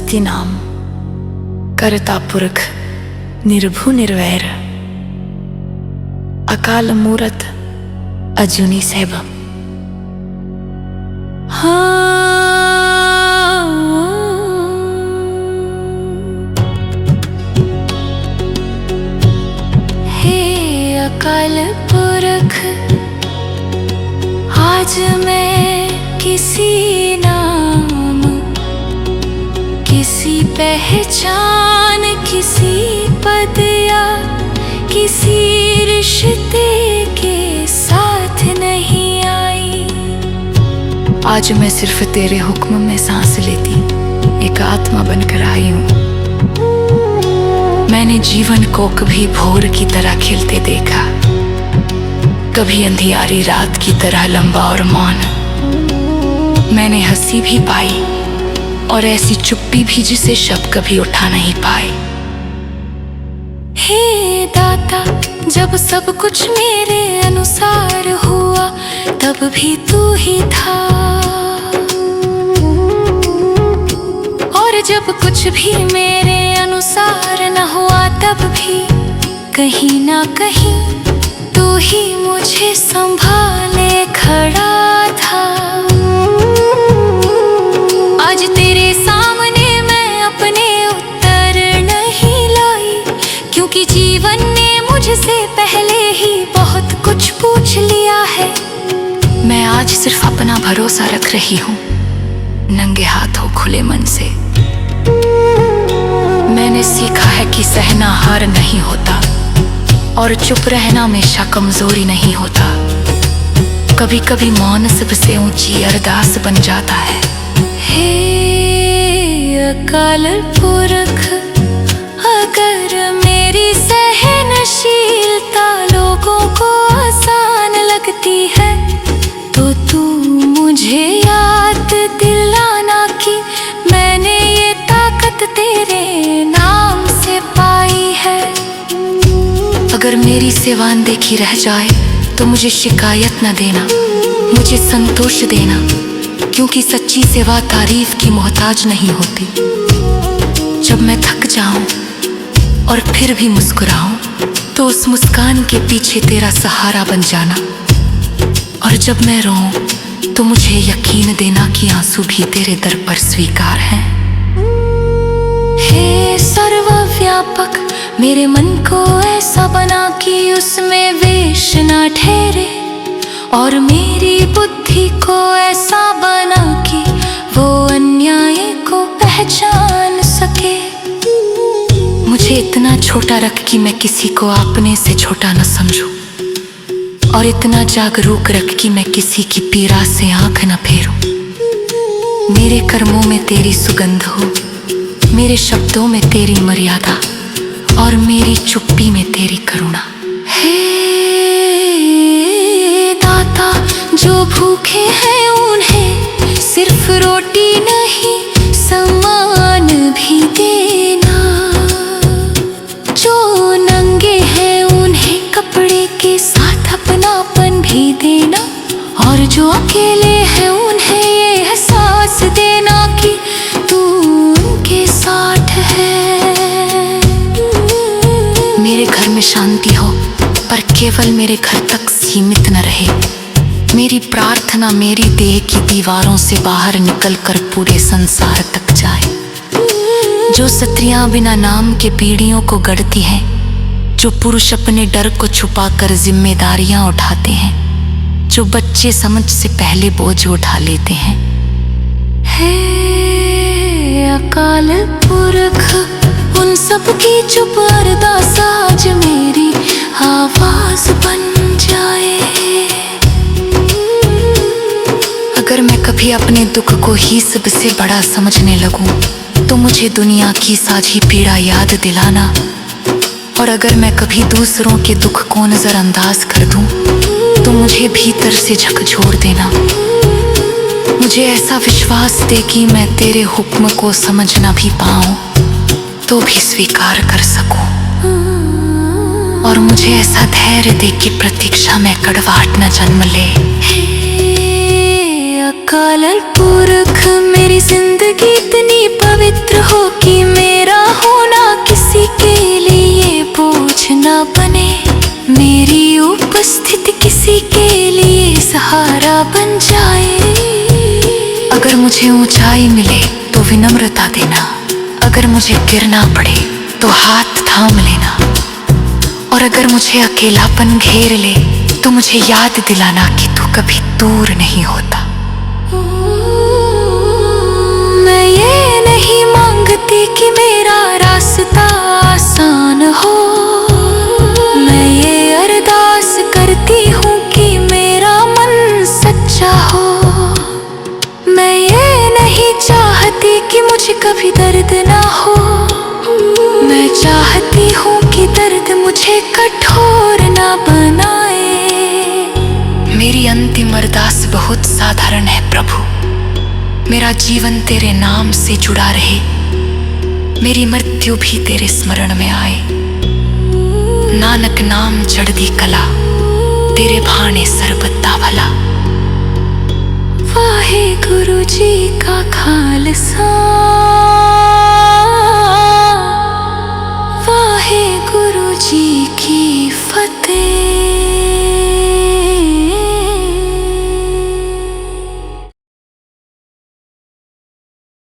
सत्य नाम करता पुरख निर्भु निर्वैर अकाल मूरत अजूनी सैभम। हे अकाल पुरख, आज मैं किसी नाम, किसी पहचान, किसी पद या किसी रिश्ते के साथ नहीं आई। आज मैं सिर्फ तेरे हुक्म में सांस लेती एक आत्मा बनकर आई हूँ। मैंने जीवन को कभी भोर की तरह खिलते देखा, कभी अंधियारी रात की तरह लंबा और मौन। मैंने हंसी भी पाई और ऐसी चुप्पी भी जिसे शब्द कभी उठा नहीं पाए। हे दाता, जब सब कुछ मेरे अनुसार हुआ तब भी तू ही था, और जब कुछ भी मेरे अनुसार न हुआ तब भी कहीं ना कहीं तू ही मुझे संभाले खड़ा था। आज तेरे सामने मैं अपने उत्तर नहीं लाई, क्योंकि जीवन ने मुझसे पहले ही बहुत कुछ पूछ लिया है। मैं आज सिर्फ अपना भरोसा रख रही हूँ, नंगे हाथों खुले मन से। मैंने सीखा है कि सहना हार नहीं होता और चुप रहना हमेशा कमजोरी नहीं होता। कभी कभी मौन सबसे ऊंची अरदास बन जाता है। हे अकाल पुरख, अगर मेरी सहनशीलता लोगों को आसान लगती है तो तू मुझे याद दिलाना कि मैंने ये ताकत तेरे नाम से पाई है। अगर मेरी सेवा अनदेखी रह जाए तो मुझे शिकायत न देना, मुझे संतोष देना, क्योंकि सच्ची सेवा तारीफ की मोहताज नहीं होती। जब मैं थक जाऊं और फिर भी मुस्कुराऊं तो उस मुस्कान के पीछे तेरा सहारा बन जाना, और जब मैं रोऊं तो मुझे यकीन देना कि आंसू भी तेरे दर पर स्वीकार हैं। हे सर्वव्यापक, मेरे मन को ऐसा बना कि उसमें वेश ना ठहरे, और मेरी बुद्धि को ऐसा बना कि वो अन्याय को पहचान सके। मुझे इतना छोटा रख कि मैं किसी को अपने से छोटा न समझूं, और इतना जागरूक रख कि मैं किसी की पीड़ा से आंख न फेरूं। मेरे कर्मों में तेरी सुगंध हो, मेरे शब्दों में तेरी मर्यादा, और मेरी चुप्पी में तेरी करुणा। हे दाता, जो भूखे हैं उन्हें सिर्फ रोटी नहीं सम्मान भी देना, जो नंगे हैं उन्हें कपड़े के साथ अपनापन भी देना, और जो अकेले हैं उन्हें ये एहसास देना कि तू उनके साथ है। मेरे घर में शांति हो, पर केवल मेरे घर तक सीमित न रहे। मेरी प्रार्थना मेरी देह की दीवारों से बाहर निकलकर पूरे संसार तक जाए। जो स्त्रियां बिना नाम के पीढ़ियों को गढ़ती हैं, जो पुरुष अपने डर को छुपाकर जिम्मेदारियां उठाते हैं, जो बच्चे समझ से पहले बोझ उठा लेते हैं। हे अकाल पुरख, उन सब की चुप अरदास आज मेरी आवाज बन जाए। अगर मैं कभी अपने दुख को ही सबसे बड़ा समझने लगूं तो मुझे दुनिया की साझी पीड़ा याद दिलाना, और अगर मैं कभी दूसरों के दुख को नजरअंदाज कर दूं तो मुझे भीतर से झकझोर देना। मुझे ऐसा विश्वास दे कि मैं तेरे हुक्म को समझना भी पाऊं तो भी स्वीकार कर सकूं, और मुझे ऐसा धैर्य दे कि प्रतीक्षा में कड़वाहट न जन्म ले। हे अकाल पुरख मेरी जिंदगी इतनी पवित्र हो कि मेरा होना किसी के लिए बोझ न बने, मेरी उपस्थिति किसी के लिए सहारा बन जाए। अगर मुझे ऊंचाई मिले तो विनम्रता देना, अगर मुझे गिरना पड़े तो हाथ थाम लेना, और अगर मुझे अकेलापन घेर ले तो मुझे याद दिलाना कि तू कभी दूर नहीं होता। मैं ये नहीं मांगती कि मेरा रास्ता आसान हो, मैं ये अरदास करती हूँ कि मेरा मन सच्चा हो। मैं ये नहीं चाहती कि मुझे कभी दर्द ना हो, मैं चाहती हूँ कि दर्द मुझे कठोर ना बनाए। मेरी अंतिम अरदास बहुत साधारण है प्रभु, मेरा जीवन तेरे नाम से जुड़ा रहे, मेरी मृत्यु भी तेरे स्मरण में आए। नानक नाम चढ़दी कला, तेरे भाने सरबत्ता भला। वाहे गुरु जी का खालसा, वाहे गुरु जी की फतेह।